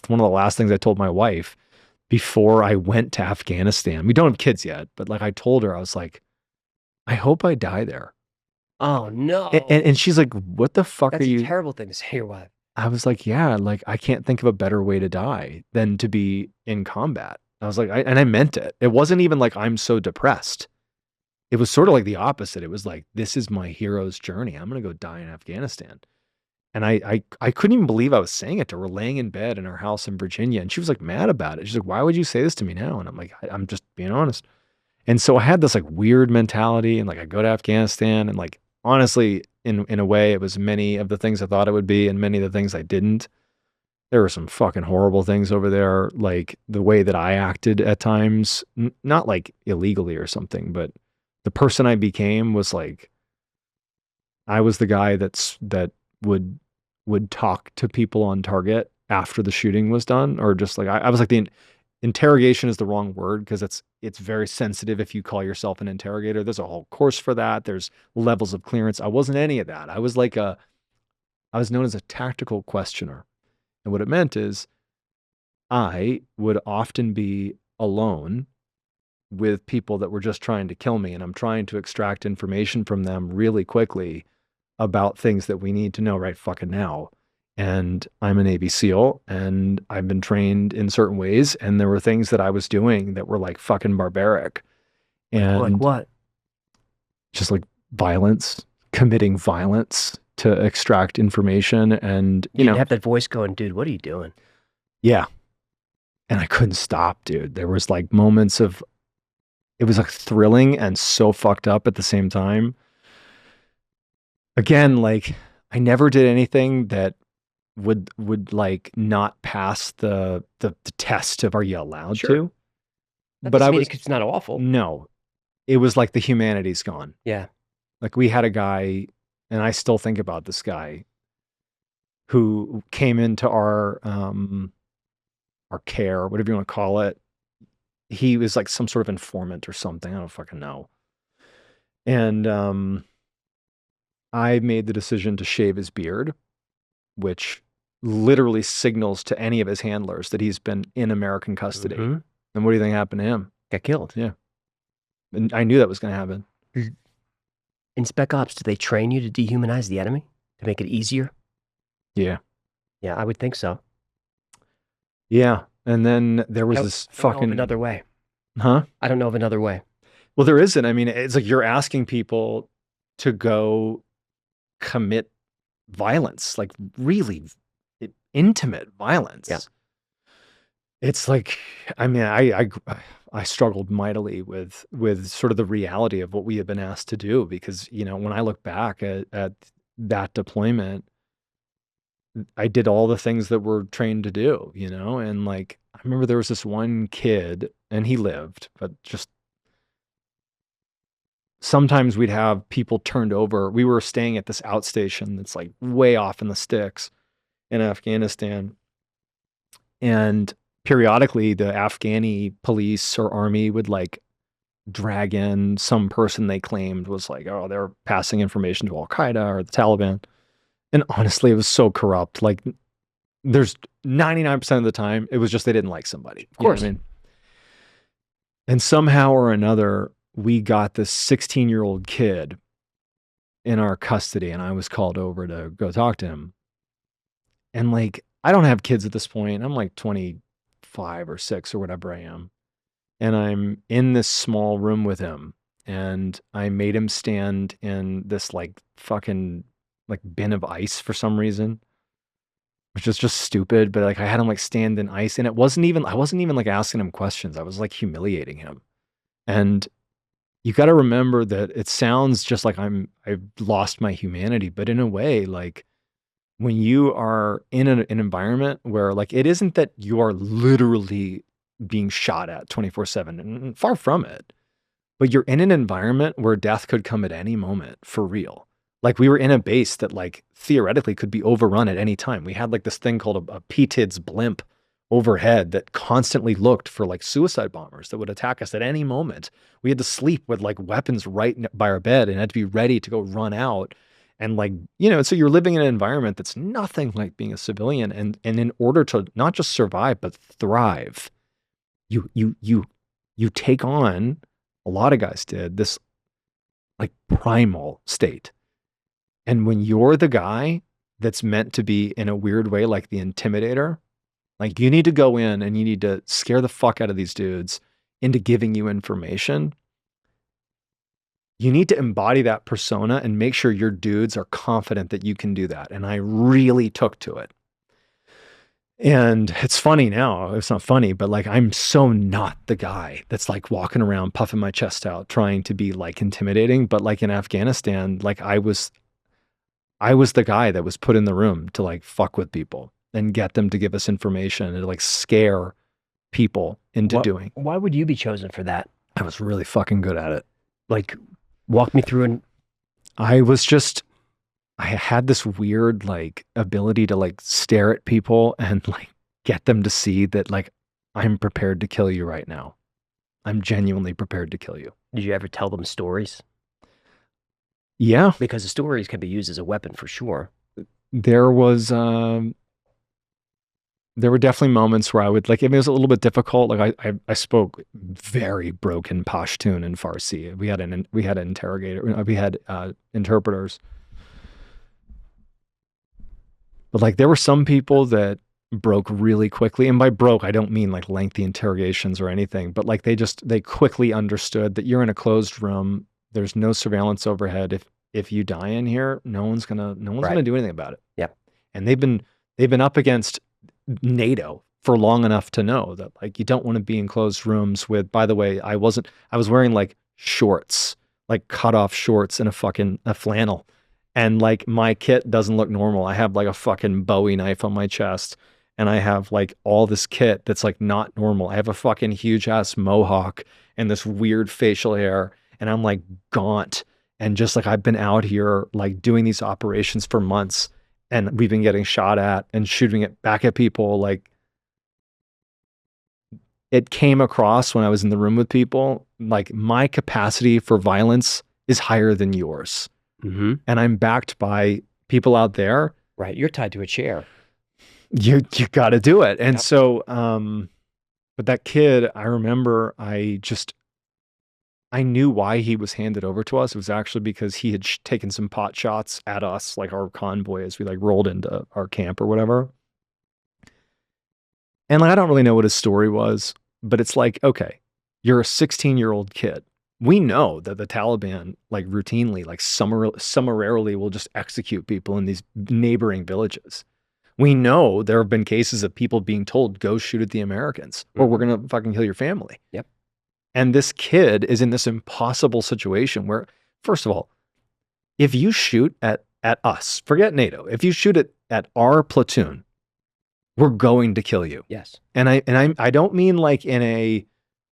one of the last things I told my wife before I went to Afghanistan. We don't have kids yet, but like I told her, I was like, I hope I die there. Oh And, no. and she's like, what the fuck are That's a you? terrible thing to say to your wife. I was like, yeah, like I can't think of a better way to die than to be in combat. I was like, and I meant it. It wasn't even like I'm so depressed. It was sort of like the opposite. It was like, this is my hero's journey. I'm gonna go die in Afghanistan. And I couldn't even believe I was saying it to her, laying in bed in our house in Virginia. And she was like mad about it. She's like, why would you say this to me now? And I'm like, I'm just being honest. And so I had this like weird mentality, and like I go to Afghanistan, and like honestly, in a way, it was many of the things I thought it would be, and many of the things I didn't. There were some fucking horrible things over there, like the way that I acted at times, not like illegally or something, but the person I became was like I was the guy that would would talk to people on target after the shooting was done, or just like I was like the interrogation is the wrong word because it's very sensitive if you call yourself an interrogator. There's a whole course for that. There's levels of clearance. I wasn't any of that. I was known as a tactical questioner. And what it meant is I would often be alone with people that were just trying to kill me, and I'm trying to extract information from them really quickly about things that we need to know right fucking now. And I'm a Navy SEAL, and I've been trained in certain ways, and there were things that I was doing that were like fucking barbaric Like and what? just like violence, committing violence to extract information. And, You'd have that voice going, dude, what are you doing? yeah. And I couldn't stop, dude. There was like moments of it was like thrilling and so fucked up at the same time. Again, like I never did anything that would like not pass the test of are you allowed Sure. to? That But I doesn't mean was it's not awful. no, it was like the humanity's gone. Yeah. Like we had a guy, and I still think about this guy who came into our care, whatever you want to call it. He was like some sort of informant or something. I don't fucking know. And I made the decision to shave his beard, which literally signals to any of his handlers that he's been in American custody. Mm-hmm. And what do you think happened to him? Got killed. Yeah. And I knew that was going to happen. In Spec Ops, do they train you to dehumanize the enemy to make it easier? Yeah. Yeah, I would think so. Yeah. And then there was this I don't know of fucking another way. huh? I don't know of another way. Well, there isn't. I mean, it's like you're asking people to go commit violence, like really intimate violence. Yeah. It's like, I mean, I struggled mightily with sort of the reality of what we have been asked to do because, you know, when I look back at that deployment, I did all the things that we're trained to do, you know, and like I remember there was this one kid and he lived, but just sometimes we'd have people turned over. We were staying at this outstation that's like way off in the sticks in Afghanistan. And periodically the Afghani police or army would like drag in some person they claimed was like, oh, they're passing information to Al Qaeda or the Taliban. And honestly, it was so corrupt. Like there's 99% of the time, it was just they didn't like somebody. Of course. I mean? And somehow or another, we got this 16-year-old kid in our custody, and I was called over to go talk to him. And like, I don't have kids at this point. I'm like 25 or 6 or whatever I am. And I'm in this small room with him. And I made him stand in this like fucking like bin of ice for some reason, which is just stupid. But like I had him like stand in ice, and I wasn't even like asking him questions. I was like humiliating him. And you got to remember that it sounds just like I've lost my humanity, but in a way, like when you are in an environment where like it isn't that you are literally being shot at 24/7, and far from it, but you're in an environment where death could come at any moment for real. Like we were in a base that like theoretically could be overrun at any time. We had like this thing called a PTIDS blimp overhead that constantly looked for like suicide bombers that would attack us at any moment. We had to sleep with like weapons right by our bed and had to be ready to go run out And like, so you're living in an environment that's nothing like being a civilian. And in order to not just survive, but thrive, you take on, a lot of guys did this like primal state. And when you're the guy that's meant to be in a weird way, like the intimidator, like you need to go in and you need to scare the fuck out of these dudes into giving you information. You need to embody that persona and make sure your dudes are confident that you can do that. And I really took to it. And it's funny now. It's not funny, but like I'm so not the guy that's like walking around puffing my chest out trying to be like intimidating. But like in Afghanistan, like I was the guy that was put in the room to like fuck with people and get them to give us information and like scare people into doing. Why would you be chosen for that? I was really fucking good at it. Like, walk me through and I had this weird like ability to like stare at people and like get them to see that like I'm prepared to kill you right now. I'm genuinely prepared to kill you. did you ever tell them stories? Yeah, Because the stories can be used as a weapon for sure. there was there were definitely moments where I would like, I mean, it was a little bit difficult. Like I spoke very broken Pashtun and Farsi. We had an interrogator, we had interpreters. But like there were some people that broke really quickly. And by broke, I don't mean like lengthy interrogations or anything, but like they quickly understood that you're in a closed room. There's no surveillance overhead. If you die in here, no one's gonna do anything about it. Yep. And they've been up against NATO for long enough to know that like you don't want to be in closed rooms with, by the way, I was wearing like shorts, like cut off shorts and a flannel. And like my kit doesn't look normal. I have like a fucking Bowie knife on my chest and I have like all this kit that's like not normal. I have a fucking huge ass mohawk and this weird facial hair and I'm like gaunt and just like I've been out here like doing these operations for months and we've been getting shot at and shooting it back at people. Like it came across when I was in the room with people, like my capacity for violence is higher than yours. Mm-hmm. And I'm backed by people out there. Right. You're tied to a chair. You got to do it. And Yep. so, but that kid, I remember I knew why he was handed over to us. It was actually because he had taken some pot shots at us, like our convoy as we like rolled into our camp or whatever. And like, I don't really know what his story was, but it's like, okay, you're a 16-year-old kid. We know that the Taliban like routinely, like summarily will just execute people in these neighboring villages. We know there have been cases of people being told, go shoot at the Americans or we're going to fucking kill your family. Yep. And this kid is in this impossible situation where, first of all, if you shoot at us, forget NATO, if you shoot at our platoon, we're going to kill you. Yes. And I don't mean like in a,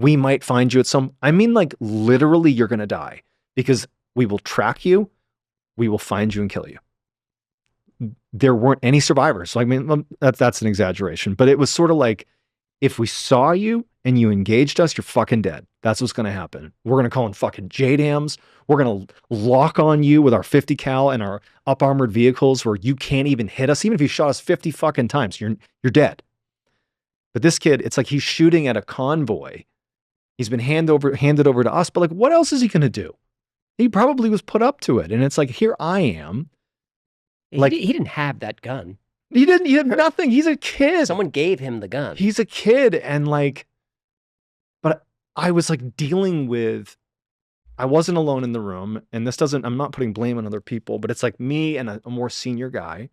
we might find you at some, I mean like literally you're going to die because we will track you, we will find you and kill you. There weren't any survivors. So I mean, that's an exaggeration, but it was sort of like, if we saw you and you engaged us, you're fucking dead. That's what's going to happen. We're going to call in fucking JDAMs. We're going to lock on you with our 50 cal and our up armored vehicles where you can't even hit us. Even if you shot us 50 fucking times, you're dead. But this kid, it's like he's shooting at a convoy. He's been handed over to us, but like, what else is he going to do? He probably was put up to it. And it's like, here I am. Like he didn't have that gun. He had nothing. He's a kid. Someone gave him the gun. He's a kid. And like, but I was like dealing with, I wasn't alone in the room. And this doesn't, I'm not putting blame on other people, but it's like me and a more senior guy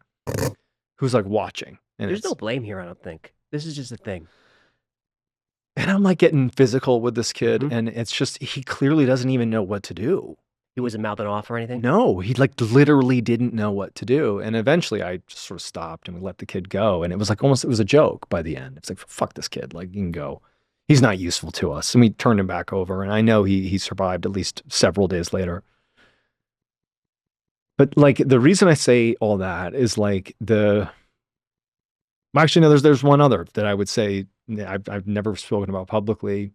who's like watching. And there's no blame here, I don't think. This is just a thing. And I'm like getting physical with this kid. And it's just, he clearly doesn't even know what to do. He wasn't mouthing off or anything? No, he like literally didn't know what to do. And eventually I just sort of stopped and we let the kid go. And it was like almost, it was a joke by the end. It's like, fuck this kid. Like, you can go. He's not useful to us. And we turned him back over. And I know he survived at least several days later. But like the reason I say all that is like actually, no, there's one other that I would say I've never spoken about publicly.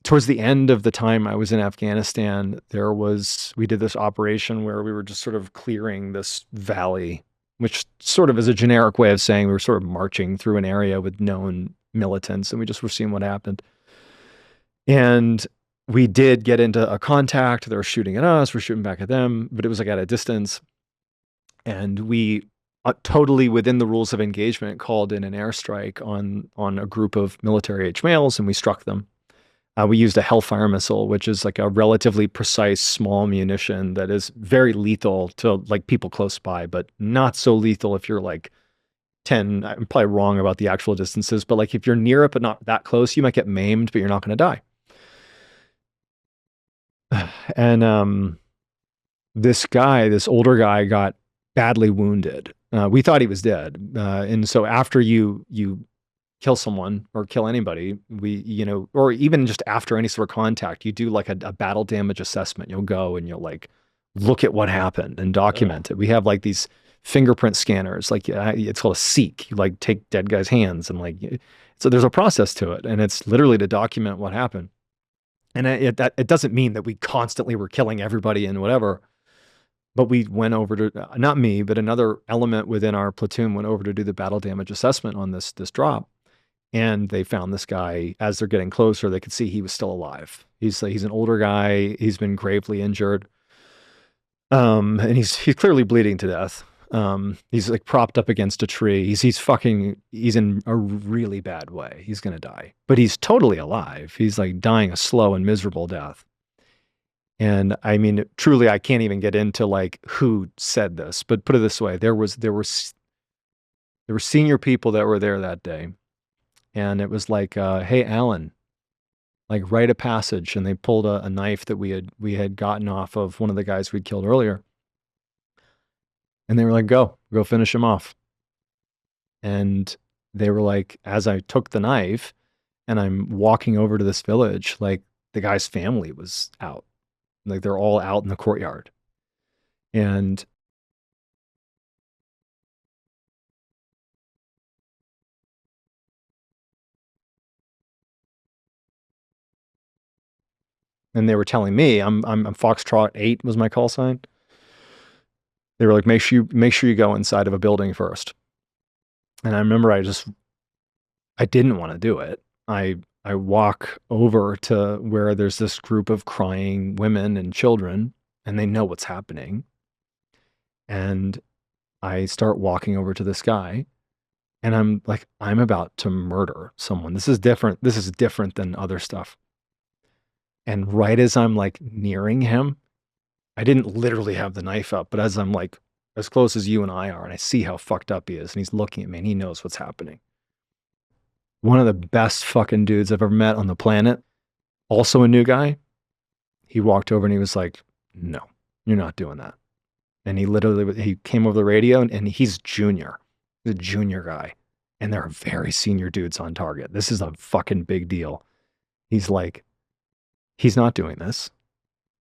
towards the end of the time I was in Afghanistan, we did this operation where we were just sort of clearing this valley, which sort of is a generic way of saying we were sort of marching through an area with known militants, and we just were seeing what happened. And we did get into a contact. They were shooting at us, we're shooting back at them, but it was like at a distance. And we totally within the rules of engagement called in an airstrike on a group of military age males, and we struck them. We used a Hellfire missile, which is like a relatively precise small munition that is very lethal to like people close by, but not so lethal if you're like 10. I'm probably wrong about the actual distances, but like if you're near it but not that close, you might get maimed, but you're not going to die. And this older guy got badly wounded. We thought he was dead. And so after you kill someone or kill anybody, or even just after any sort of contact, you do like a battle damage assessment. You'll go and you'll like look at what happened and document it. We have like these fingerprint scanners, like it's called a seek. You like take dead guys' hands and like, so there's a process to it, and it's literally to document what happened. And it doesn't mean that we constantly were killing everybody and whatever, but we went over to, not me, but another element within our platoon went over to do the battle damage assessment on this drop. And they found this guy. As they're getting closer, they could see he was still alive. He's an older guy. He's been gravely injured. And he's clearly bleeding to death. He's like propped up against a tree. He's in a really bad way. He's going to die, but he's totally alive. He's like dying a slow and miserable death. And I mean, truly, I can't even get into like who said this, but put it this way, there were senior people that were there that day. And it was like, hey, Alan, like write a passage. And they pulled a knife that we had gotten off of one of the guys we'd killed earlier. And they were like, go finish him off. And they were like, as I took the knife and I'm walking over to this village, like the guy's family was out. Like they're all out in the courtyard. And they were telling me, I'm Foxtrot 8 was my call sign. They were like, make sure you go inside of a building first. And I remember I didn't want to do it. I walk over to where there's this group of crying women and children, and they know what's happening. And I start walking over to this guy, and I'm like, I'm about to murder someone. This is different. This is different than other stuff. And right as I'm like nearing him, I didn't literally have the knife up, but as I'm like as close as you and I are, and I see how fucked up he is, and he's looking at me and he knows what's happening. One of the best fucking dudes I've ever met on the planet, also a new guy, he walked over and he was like, no, you're not doing that. And he came over the radio, and he's junior. He's a junior guy. And there are very senior dudes on target. This is a fucking big deal. He's like, he's not doing this.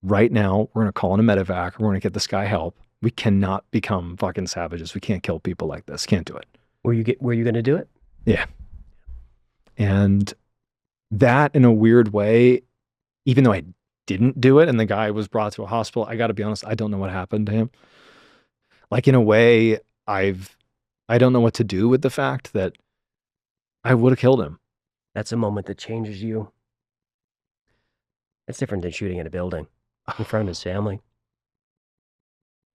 Right now, we're going to call in a medevac. We're going to get this guy help. We cannot become fucking savages. We can't kill people like this. Can't do it. Were you going to do it? Yeah. And that, in a weird way, even though I didn't do it and the guy was brought to a hospital, I got to be honest, I don't know what happened to him. Like, in a way, I don't know what to do with the fact that I would have killed him. That's a moment that changes you. It's different than shooting at a building in front of his family.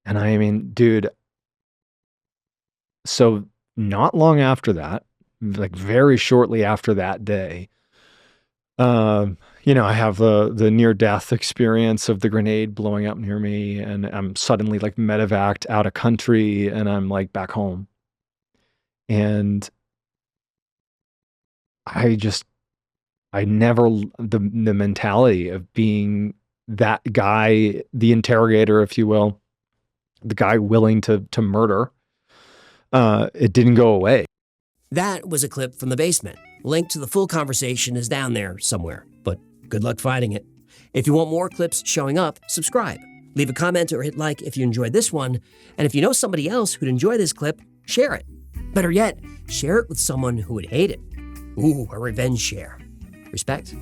And I mean, dude, so not long after that, like very shortly after that day, I have the near-death experience of the grenade blowing up near me, and I'm suddenly like medevaced out of country, and I'm like back home. And the mentality of being that guy, the interrogator, if you will, the guy willing to murder, it didn't go away. That was a clip from the basement. Link to the full conversation is down there somewhere, but good luck finding it. If you want more clips showing up, subscribe. Leave a comment or hit like if you enjoyed this one. And if you know somebody else who'd enjoy this clip, share it. Better yet, share it with someone who would hate it. Ooh, a revenge share. Respect.